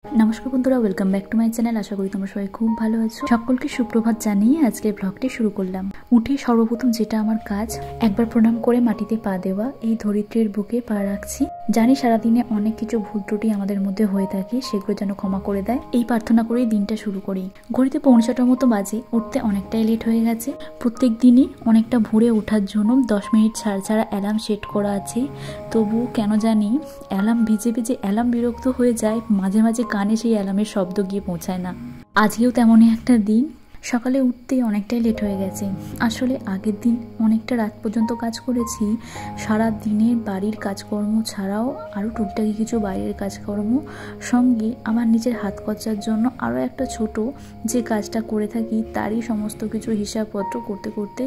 নমস্কার বন্ধুরা, welcome back to my channel. আশা করি তোমরা সবাই খুব ভালো আছো। সকলকে সুপ্রভাত জানিয়ে আজকের ব্লগটি শুরু করলাম। উঠে সর্বপ্রথম যেটা আমার কাজ, একবার প্রণাম করে মাটিতে পা দেওয়া। এই ধরিত্রীর বুকে পা রাখছি। জানি সারাদিনে অনেক কিছু ভুল ত্রুটি আমাদের মধ্যে হয়ে থাকে, সেগুলো যেন ক্ষমা করে দেয়, এই প্রার্থনা করেই দিনটা শুরু করি। ঘড়িতে 5:45 মতো বাজে। উঠতে অনেকটাই লেট হয়ে গেছে। প্রত্যেক দিনই অনেকটা ভোরে ওঠার জন্য 10 মিনিট ছাড়া ছাড়া অ্যালার্ম সেট করা আছে। তবু কেন জানি অ্যালার্ম ভিজে ভিজে অ্যালার্ম বিরক্ত হয়ে যায়। মাঝে মাঝে কানে সেই অ্যালার্মের শব্দ গিয়ে পৌঁছায় না। আজকেও তেমনই একটা দিন। সকালে উঠতেই অনেকটাই লেট হয়ে গেছে। আসলে আগের দিন অনেকটা রাত পর্যন্ত কাজ করেছি। সারা দিনের বাড়ির কাজকর্ম ছাড়াও আরও টুকটাকি কিছু বাইরের কাজকর্ম, সঙ্গে আমার নিজের হাত খরচার জন্য আরও একটা ছোট যে কাজটা করে থাকি তারই সমস্ত কিছু হিসাবপত্র করতে করতে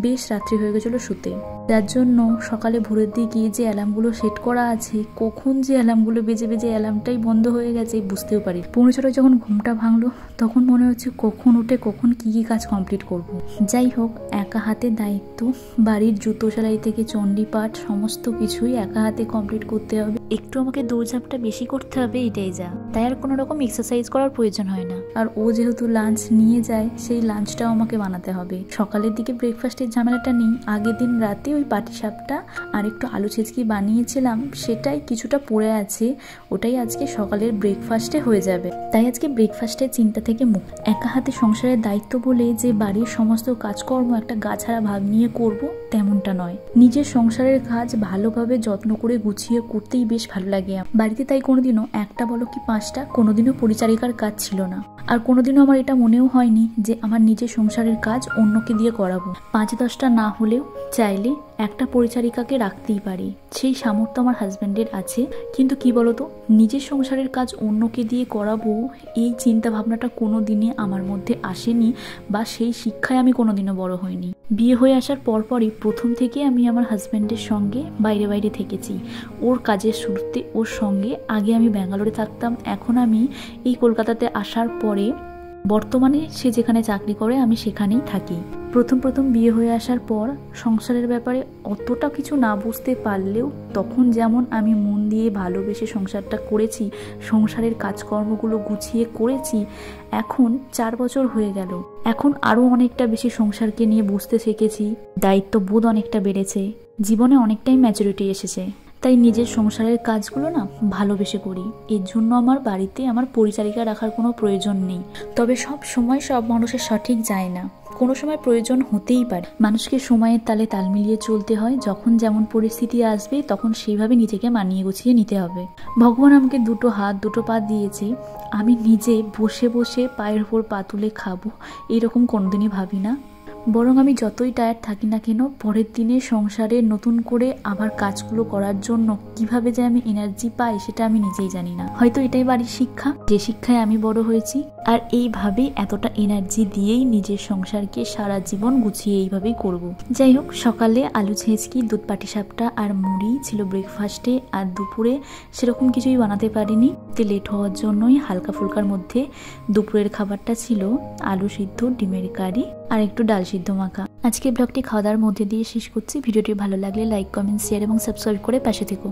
বেশ রাত্রি হয়ে গেছিলো শুতে। যার জন্য সকালে ভোরের দিকে যে অ্যালার্মগুলো সেট করা আছে, কখন যে অ্যালার্মগুলো বেজে বেজে অ্যালার্মটাই বন্ধ হয়ে গেছে বুঝতেও পারি। 5:45 যখন ঘুমটা ভাঙলো তখন মনে হচ্ছে কখন উঠে কখন কি কি কাজ কমপ্লিট করব। যাই হোক, একা হাতে দায়িত্ব। বাড়ির জুতো সেলাই থেকে চণ্ডীপাঠ সমস্ত কিছুই একা হাতে কমপ্লিট করতে হবে। একটু আমাকে দৌড়ঝাঁপটা বেশি করতে হবে, এটাই যা। তাই আর কোনো রকম এক্সারসাইজ করার প্রয়োজন হয় না। আর ও যেহেতু লাঞ্চ নিয়ে যায়, সেই লাঞ্চটাও আমাকে বানাতে হবে। সকালের দিকে ব্রেকফাস্টের ঝামেলাটা নেই। আগের দিন রাতে ওই পাটিসাপটা আর একটু আলু ছেঁচকি বানিয়েছিলাম, সেটাই কিছুটা পড়ে আছে। ওটাই আজকে সকালের ব্রেকফাস্টে হয়ে যাবে। তাই আজকে ব্রেকফাস্টের চিন্তা থেকে মুখ। একা হাতে সংসারের দায়িত্ব বলে যে বাড়ির সমস্ত কাজকর্ম একটা গাছাড়া ভাগ নিয়ে করব তেমনটা নয়। নিজের সংসারের কাজ ভালোভাবে যত্ন করে গুছিয়ে করতেই বেশ ভালো লাগে বাড়িতে। তাই কোনোদিনও একটা বলো কি 5টা কোনোদিনও পরিচারিকার কাজ ছিল না। আর কোনোদিনও আমার এটা মনেও হয়নি যে আমার নিজের সংসারের কাজ অন্যকে দিয়ে করাবো। 5-10টা না হলেও চাইলে একটা পরিচারিকাকে রাখতেই পারি, সেই সামর্থ্য আমার হাজব্যান্ডের আছে। কিন্তু কি বলতো, নিজের সংসারের কাজ অন্যকে দিয়ে করাবো এই চিন্তা ভাবনাটা কোনোদিনই আমার মধ্যে আসেনি, বা সেই শিক্ষায় আমি কোনোদিনও বড় হইনি। বিয়ে হয়ে আসার পরপরই প্রথম থেকে আমি আমার হাজব্যান্ডের সঙ্গে বাইরে বাইরে থেকেছি। ওর কাজের শুরুতে ওর সঙ্গে। আগে আমি ব্যাঙ্গালোরে থাকতাম, এখন আমি এই কলকাতাতে আসার পরে বর্তমানে সে যেখানে চাকরি করে আমি সেখানেই থাকি। প্রথম বিয়ে হয়ে আসার পর সংসারের ব্যাপারে অতটা কিছু না বুঝতে পারলেও তখন যেমন আমি মন দিয়ে ভালোবেসে সংসারটা করেছি, সংসারের কাজকর্মগুলো গুছিয়ে করেছি, এখন 4 বছর হয়ে গেল। এখন আরও অনেকটা বেশি সংসারকে নিয়ে বুঝতে শিখেছি, দায়িত্ববোধ অনেকটা বেড়েছে, জীবনে অনেকটাই ম্যাচুরিটি এসেছে। তাই নিজের সংসারের কাজগুলো না ভালোবেসে করি। এর জন্য আমার বাড়িতে আমার পরিচারিকা রাখার কোনো প্রয়োজন নেই। তবে সব সময় সব মানুষের সঠিক যায় না, কোনো সময় প্রয়োজন হতেই পারে। মানুষকে সময়ের তালে তাল মিলিয়ে চলতে হয়। যখন যেমন পরিস্থিতি আসবে তখন সেইভাবে নিজেকে মানিয়ে গুছিয়ে নিতে হবে। ভগবান আমাকে 2 হাত 2 পা দিয়েছে। আমি নিজে বসে বসে পায়ের উপর পা তুলে খাবো এরকম কোনোদিনই ভাবি না। বরং আমি যতই টায়ার্ড থাকি না কেন, পরের দিনে সংসারে নতুন করে আবার কাজগুলো করার জন্য কিভাবে যে আমি এনার্জি পাই সেটা আমি নিজেই জানি না। হয়তো এটাই বাড়ির শিক্ষা, যে শিক্ষায় আমি বড় হয়েছি। আর এইভাবেই এতটা এনার্জি দিয়েই নিজের সংসারকে সারা জীবন গুছিয়ে এইভাবেই করব। যাই হোক, সকালে আলু ছেঁচকি, দুধ পাটিসাপটা আর মুড়ি ছিল ব্রেকফাস্টে। আর দুপুরে সেরকম কিছুই বানাতে পারিনি, লেট হওয়ার জন্যই হালকা ফুলকার মধ্যে দুপুরের খাবারটা ছিল আলু সিদ্ধ, ডিমের কারি আর একটু ডাল সিদ্ধ মাখা। আজকে ব্লগটি খাওয়া দাওয়ার মধ্যে দিয়ে শেষ করছি। ভিডিওটি ভালো লাগলে লাইক, কমেন্ট, শেয়ার এবং সাবস্ক্রাইব করে পাশে থেকো।